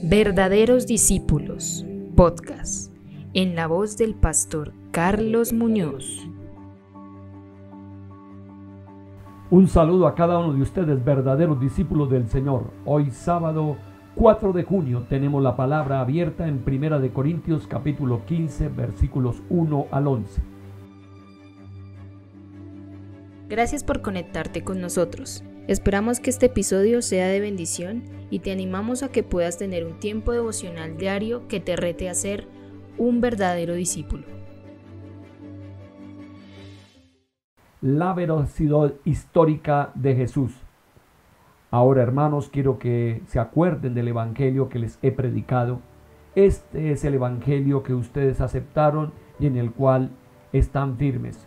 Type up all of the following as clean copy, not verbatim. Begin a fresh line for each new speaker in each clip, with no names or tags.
Verdaderos Discípulos, podcast, en la voz del pastor Carlos Muñoz.
Un saludo a cada uno de ustedes, verdaderos discípulos del Señor. Hoy sábado 4 de junio tenemos la palabra abierta en 1 de Corintios capítulo 15 versículos 1 al 11.
Gracias por conectarte con nosotros. Esperamos que este episodio sea de bendición y te animamos a que puedas tener un tiempo devocional diario que te rete a ser un verdadero discípulo.
La veracidad histórica de Jesús. Ahora, hermanos, quiero que se acuerden del evangelio que les he predicado. Este es el evangelio que ustedes aceptaron y en el cual están firmes.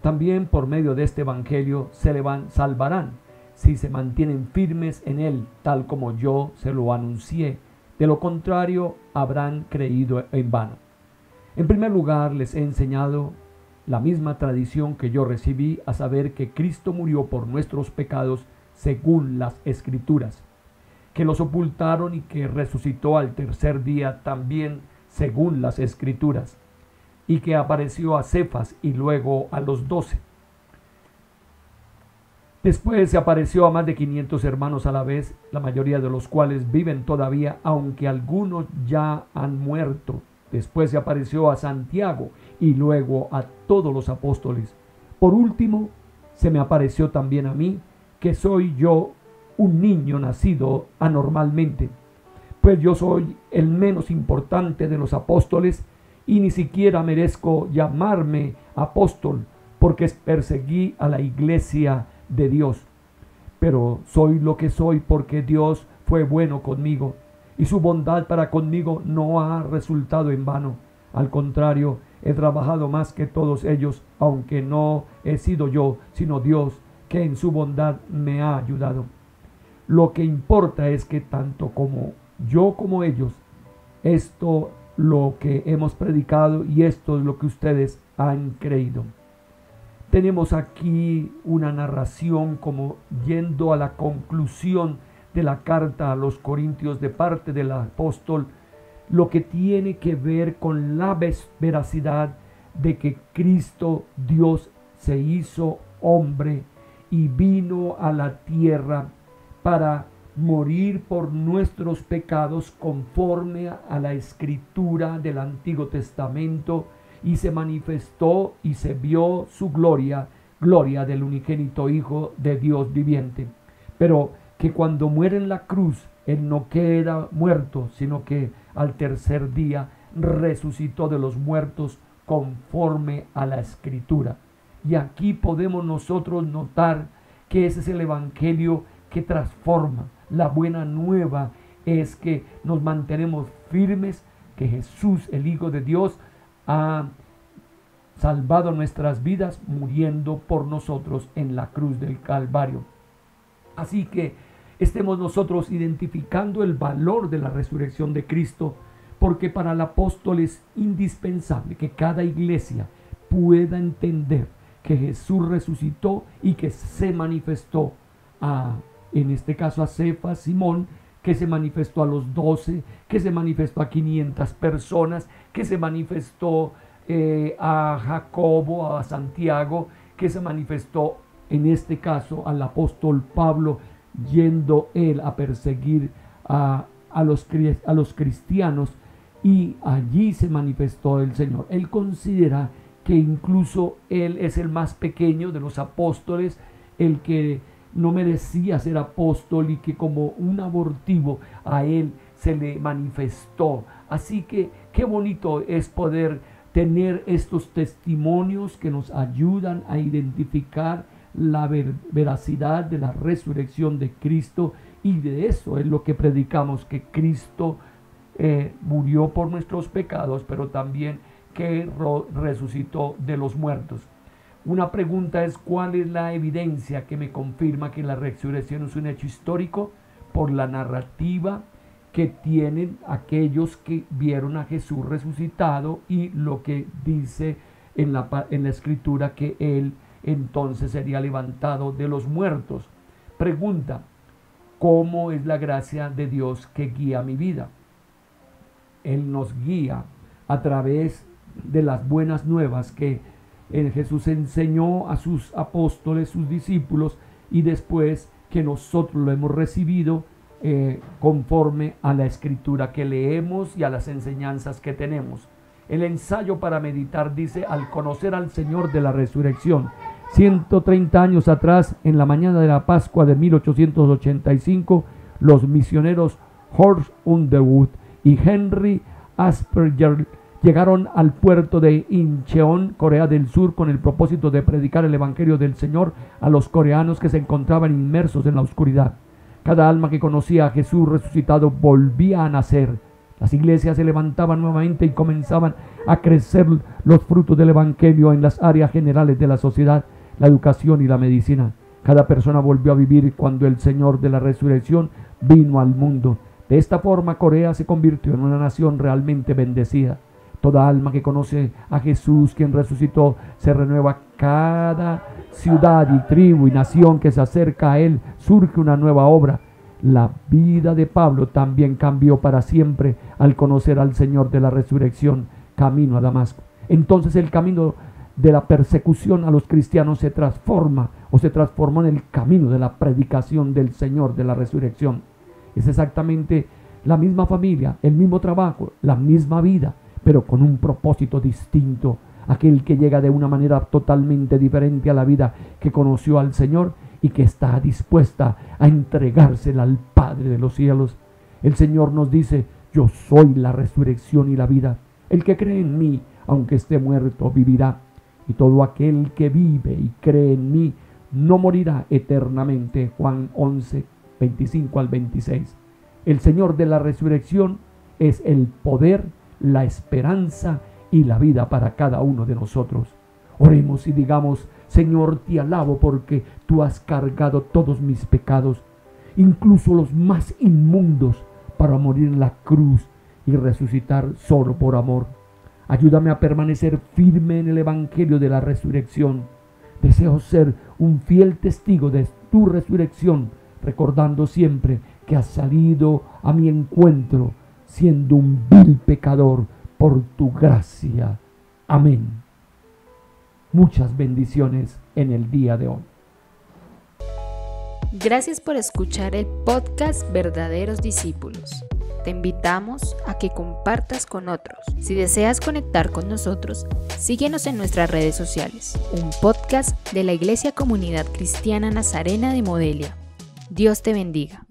También por medio de este evangelio salvarán si se mantienen firmes en él, tal como yo se lo anuncié. De lo contrario, habrán creído en vano. En primer lugar, les he enseñado la misma tradición que yo recibí, a saber que Cristo murió por nuestros pecados según las Escrituras, que lo sepultaron y que resucitó al tercer día también según las Escrituras, y que apareció a Cefas y luego a los 12. Después se apareció a más de 500 hermanos a la vez, la mayoría de los cuales viven todavía, aunque algunos ya han muerto. Después se apareció a Santiago y luego a todos los apóstoles. Por último, se me apareció también a mí, que soy yo un niño nacido anormalmente, pues yo soy el menos importante de los apóstoles y ni siquiera merezco llamarme apóstol, porque perseguí a la iglesia de Dios. Pero soy lo que soy porque Dios fue bueno conmigo y su bondad para conmigo no ha resultado en vano. Al contrario, he trabajado más que todos ellos, aunque no he sido yo, sino Dios, que en su bondad me ha ayudado. Lo que importa es que tanto como yo como ellos, esto lo que hemos predicado y esto es lo que ustedes han creído. Tenemos aquí una narración como yendo a la conclusión de la carta a los Corintios de parte del apóstol, lo que tiene que ver con la veracidad de que Cristo Dios se hizo hombre y vino a la tierra para morir por nuestros pecados conforme a la escritura del Antiguo Testamento, y se manifestó y se vio su gloria del unigénito Hijo de Dios viviente. Pero que cuando muere en la cruz, Él no queda muerto, sino que al tercer día resucitó de los muertos conforme a la escritura. Y aquí podemos nosotros notar que ese es el evangelio que transforma. La buena nueva es que nos mantenemos firmes, que Jesús, el Hijo de Dios, ha salvado nuestras vidas muriendo por nosotros en la cruz del Calvario. Así que estemos nosotros identificando el valor de la resurrección de Cristo, porque para el apóstol es indispensable que cada iglesia pueda entender que Jesús resucitó y que se manifestó en este caso a Cefas, Simón, que se manifestó a los 12, que se manifestó a 500 personas, que se manifestó a Jacobo, a Santiago, que se manifestó en este caso al apóstol Pablo, yendo él a perseguir a los cristianos, y allí se manifestó el Señor. Él considera que incluso él es el más pequeño de los apóstoles, el que no merecía ser apóstol y que como un abortivo a él se le manifestó. Así que qué bonito es poder tener estos testimonios que nos ayudan a identificar la veracidad de la resurrección de Cristo, y de eso es lo que predicamos, que Cristo murió por nuestros pecados, pero también que resucitó de los muertos. Una pregunta es: ¿cuál es la evidencia que me confirma que la resurrección es un hecho histórico? Por la narrativa que tienen aquellos que vieron a Jesús resucitado y lo que dice en la escritura, que Él entonces sería levantado de los muertos. Pregunta: ¿cómo es la gracia de Dios que guía mi vida? Él nos guía a través de las buenas nuevas que Jesús enseñó a sus apóstoles, sus discípulos, y después que nosotros lo hemos recibido conforme a la escritura que leemos y a las enseñanzas que tenemos. El ensayo para meditar dice: al conocer al Señor de la resurrección. 130 años atrás, en la mañana de la Pascua de 1885, los misioneros Horst Underwood y Henry Asperger llegaron al puerto de Incheon, Corea del Sur, con el propósito de predicar el Evangelio del Señor a los coreanos que se encontraban inmersos en la oscuridad. Cada alma que conocía a Jesús resucitado volvía a nacer. Las iglesias se levantaban nuevamente y comenzaban a crecer los frutos del Evangelio en las áreas generales de la sociedad, la educación y la medicina. Cada persona volvió a vivir cuando el Señor de la resurrección vino al mundo. De esta forma, Corea se convirtió en una nación realmente bendecida. Toda alma que conoce a Jesús, quien resucitó, se renueva. Cada ciudad y tribu y nación que se acerca a Él, surge una nueva obra. La vida de Pablo también cambió para siempre al conocer al Señor de la resurrección, camino a Damasco. Entonces el camino de la persecución a los cristianos se transformó en el camino de la predicación del Señor de la resurrección. Es exactamente la misma familia, el mismo trabajo, la misma vida, pero con un propósito distinto. Aquel que llega de una manera totalmente diferente a la vida que conoció al Señor y que está dispuesta a entregársela al Padre de los cielos. El Señor nos dice: yo soy la resurrección y la vida. El que cree en mí, aunque esté muerto, vivirá. Y todo aquel que vive y cree en mí no morirá eternamente. Juan 11, 25 al 26. El Señor de la resurrección es el poder, la esperanza y la vida para cada uno de nosotros. Oremos y digamos: Señor, te alabo porque tú has cargado todos mis pecados, incluso los más inmundos, para morir en la cruz y resucitar solo por amor. Ayúdame a permanecer firme en el Evangelio de la resurrección. Deseo ser un fiel testigo de tu resurrección, recordando siempre que has salido a mi encuentro, siendo un vil pecador, por tu gracia. Amén. Muchas bendiciones en el día de hoy.
Gracias por escuchar el podcast Verdaderos Discípulos. Te invitamos a que compartas con otros. Si deseas conectar con nosotros, síguenos en nuestras redes sociales. Un podcast de la Iglesia Comunidad Cristiana Nazarena de Modelia. Dios te bendiga.